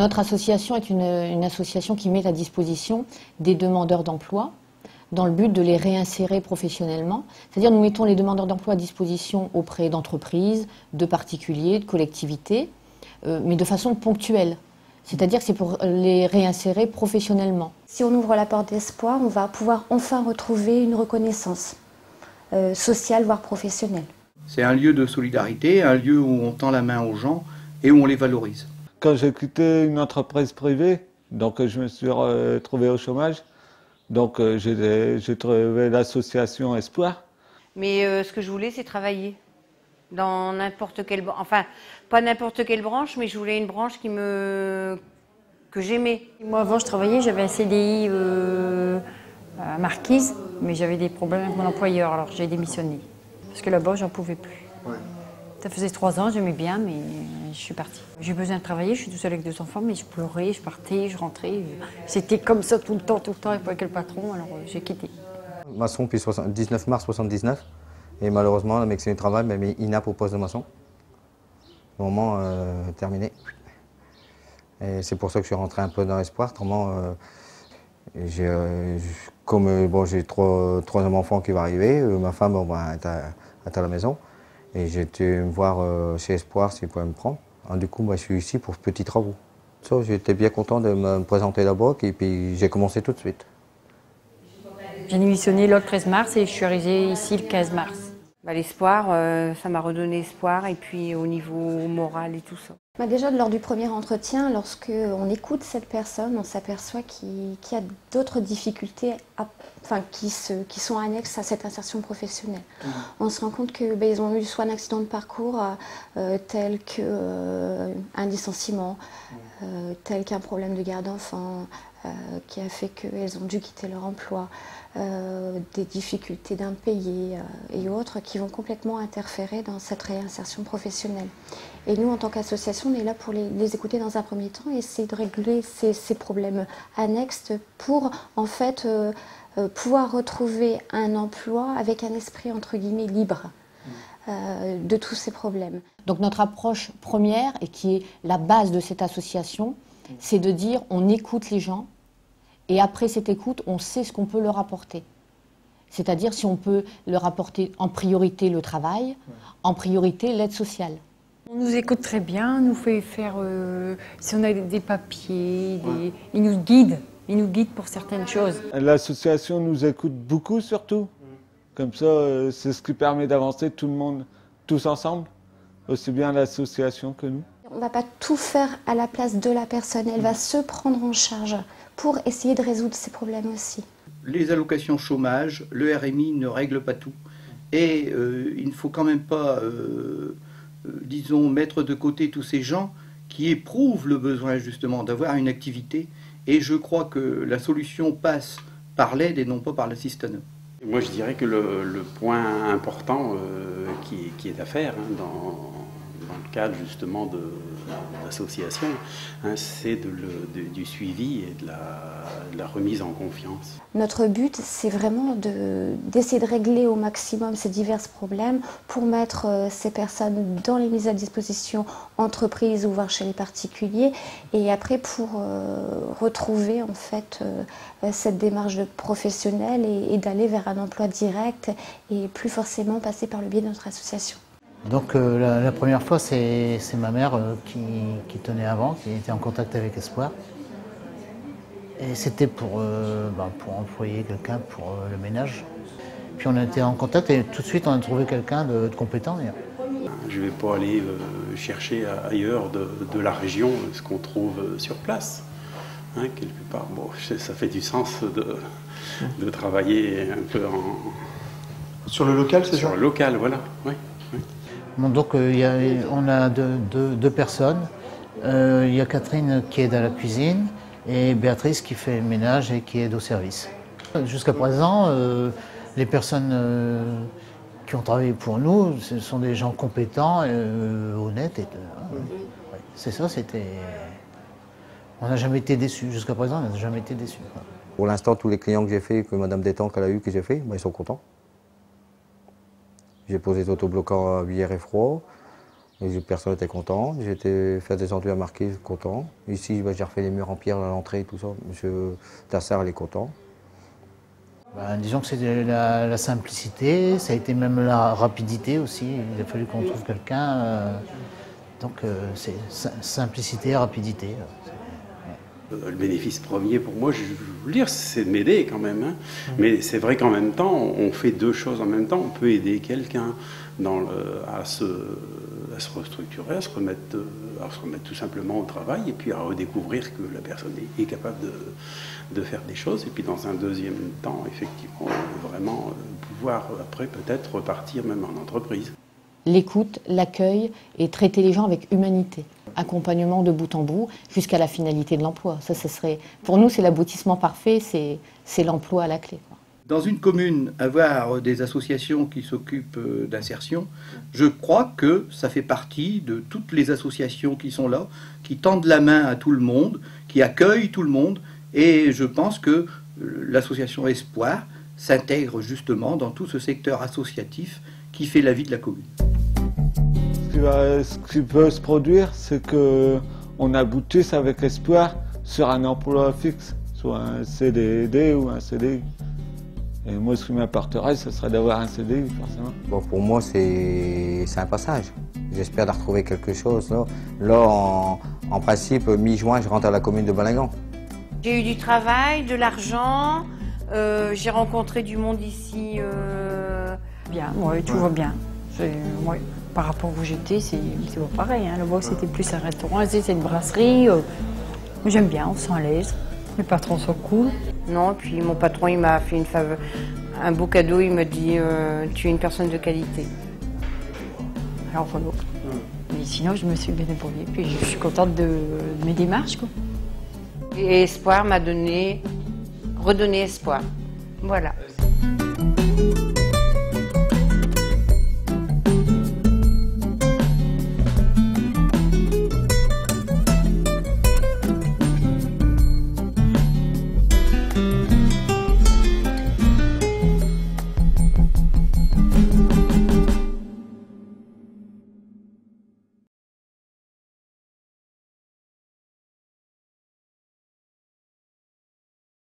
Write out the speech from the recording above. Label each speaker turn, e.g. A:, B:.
A: Notre association est une association qui met à disposition des demandeurs d'emploi dans le but de les réinsérer professionnellement. C'est-à-dire nous mettons les demandeurs d'emploi à disposition auprès d'entreprises, de particuliers, de collectivités, mais de façon ponctuelle. C'est-à-dire que c'est pour les réinsérer professionnellement.
B: Si on ouvre la porte d'espoir, on va pouvoir enfin retrouver une reconnaissance sociale, voire professionnelle.
C: C'est un lieu de solidarité, un lieu où on tend la main aux gens et où on les valorise.
D: Quand j'ai quitté une entreprise privée, donc je me suis retrouvé au chômage, donc j'ai trouvé l'association Espoir.
E: Mais ce que je voulais, c'est travailler dans n'importe quelle branche. Enfin, pas n'importe quelle branche, mais je voulais une branche que j'aimais.
F: Moi, avant, je travaillais, j'avais un CDI à Marquise, mais j'avais des problèmes avec mon employeur, alors j'ai démissionné. Parce que là-bas, j'en pouvais plus. Ouais. Ça faisait 3 ans, j'aimais bien, mais je suis partie. J'ai besoin de travailler, je suis toute seule avec 2 enfants, mais je pleurais, je partais, je rentrais. C'était comme ça tout le temps, avec le patron, alors j'ai quitté.
G: Maçon depuis 19 mars 1979, et malheureusement, la médecine du travail m'a mis INAP au poste de maçon. Au moment terminé. Et c'est pour ça que je suis rentré un peu dans l'espoir. Comme j'ai 3 enfants qui vont arriver, ma femme est à la maison. Et j'ai été me voir chez Espoir s'ils pouvaient me prendre. Du coup, je suis ici pour petits travaux. J'étais bien content de me présenter là-bas et puis j'ai commencé tout de suite.
F: J'ai démissionné le 13 mars et je suis arrivée ici le 15 mars.
E: L'espoir, ça m'a redonné espoir et puis au niveau moral et tout ça.
B: Déjà lors du premier entretien, lorsque on écoute cette personne, on s'aperçoit qu'il y a d'autres difficultés qui sont annexes à cette insertion professionnelle. On se rend compte qu'ils ont eu soit un accident de parcours tel qu'un licenciement, tel qu'un problème de garde d'enfants qui a fait qu'elles ont dû quitter leur emploi, des difficultés d'impayés et autres qui vont complètement interférer dans cette réinsertion professionnelle. Et nous, en tant qu'association, on est là pour les écouter dans un premier temps et essayer de régler ces problèmes annexes pour, en fait, pouvoir retrouver un emploi avec un esprit, entre guillemets, libre de tous ces problèmes.
A: Donc notre approche première, et qui est la base de cette association, c'est de dire on écoute les gens et après cette écoute, on sait ce qu'on peut leur apporter. C'est-à-dire si on peut leur apporter en priorité le travail, en priorité l'aide sociale.
F: On nous écoute très bien, nous fait faire, si on a des papiers, ils nous guident pour certaines choses.
D: L'association nous écoute beaucoup surtout. Comme ça, c'est ce qui permet d'avancer tout le monde, tous ensemble, aussi bien l'association que nous.
B: On ne va pas tout faire à la place de la personne, elle va se prendre en charge pour essayer de résoudre ces problèmes aussi.
C: Les allocations chômage, le RMI ne règle pas tout. Et il ne faut quand même pas, disons, mettre de côté tous ces gens qui éprouvent le besoin justement d'avoir une activité. Et je crois que la solution passe par l'aide et non pas par l'assistanat.
H: Moi, je dirais que le point important qui est à faire dans le cadre justement de l'association, c'est du suivi et de la remise en confiance.
B: Notre but, c'est vraiment d'essayer de régler au maximum ces divers problèmes pour mettre ces personnes dans les mises à disposition entreprises ou voire chez les particuliers et après pour retrouver en fait cette démarche de professionnel et d'aller vers un emploi direct et plus forcément passer par le biais de notre association.
I: Donc la première fois, c'est ma mère qui tenait avant, qui était en contact avec Espoir. Et c'était pour employer quelqu'un pour le ménage. Puis on a été en contact et tout de suite on a trouvé quelqu'un de compétent.
H: Je ne vais pas aller chercher ailleurs de la région ce qu'on trouve sur place. Quelque part, ça fait du sens de travailler un peu
J: Sur le local, c'est ça ?
H: Sur le local, voilà, oui.
I: Bon, donc on a deux personnes. Il y a Catherine qui aide à la cuisine et Béatrice qui fait le ménage et qui aide au service. Jusqu'à présent, les personnes qui ont travaillé pour nous, ce sont des gens compétents, honnêtes. C'est ça, on n'a jamais été déçus. Jusqu'à présent, on n'a jamais été déçus.
G: Pour l'instant, tous les clients que j'ai fait, que Madame Détanque a eu, que j'ai fait, ils sont contents. J'ai posé des autobloquants à bière et froid. Et personne n'était content. J'ai été faire des enduits à Marquise, content. Ici, j'ai refait les murs en pierre à l'entrée et tout ça. Monsieur Tassard, il est content.
I: Disons que c'est la simplicité, ça a été même la rapidité aussi. Il a fallu qu'on trouve quelqu'un. Donc c'est simplicité et rapidité.
H: Le bénéfice premier pour moi, je veux dire, c'est de m'aider quand même. Hein. Mais c'est vrai qu'en même temps, on fait deux choses en même temps. On peut aider quelqu'un à se restructurer, à se remettre tout simplement au travail et puis à redécouvrir que la personne est capable de faire des choses. Et puis dans un deuxième temps, effectivement, vraiment pouvoir après peut-être repartir même en entreprise.
A: L'écoute, l'accueil et traiter les gens avec humanité. Accompagnement de bout en bout jusqu'à la finalité de l'emploi. Ça serait, pour nous, c'est l'aboutissement parfait, c'est l'emploi à la clé.
C: Dans une commune, avoir des associations qui s'occupent d'insertion, je crois que ça fait partie de toutes les associations qui sont là, qui tendent la main à tout le monde, qui accueillent tout le monde. Et je pense que l'association Espoir s'intègre justement dans tout ce secteur associatif qui fait la vie de la commune.
D: Ce qui peut se produire, c'est qu'on aboutisse avec Espoir sur un emploi fixe, soit un CDD ou un CDI. Et moi, ce qui m'importerait, ce serait d'avoir un CDI, forcément.
G: Bon, pour moi, c'est un passage. J'espère de retrouver quelque chose. Là en principe, mi-juin, je rentre à la commune de Balingan.
E: J'ai eu du travail, de l'argent, j'ai rencontré du monde ici.
F: Bien, oui, tout va bien. Ouais, par rapport où j'étais, c'est pas pareil. Hein. Là-bas, c'était plus un restaurant, ici, c'est une brasserie. J'aime bien, on se sent à l'aise. Les patrons sont cool.
E: Non, puis mon patron, il m'a fait une faveur, un beau cadeau. Il m'a dit tu es une personne de qualité.
F: Alors voilà. Mais sinon, je me suis bien débrouillée. Puis je suis contente de mes démarches, quoi.
E: Et Espoir m'a redonné espoir. Voilà.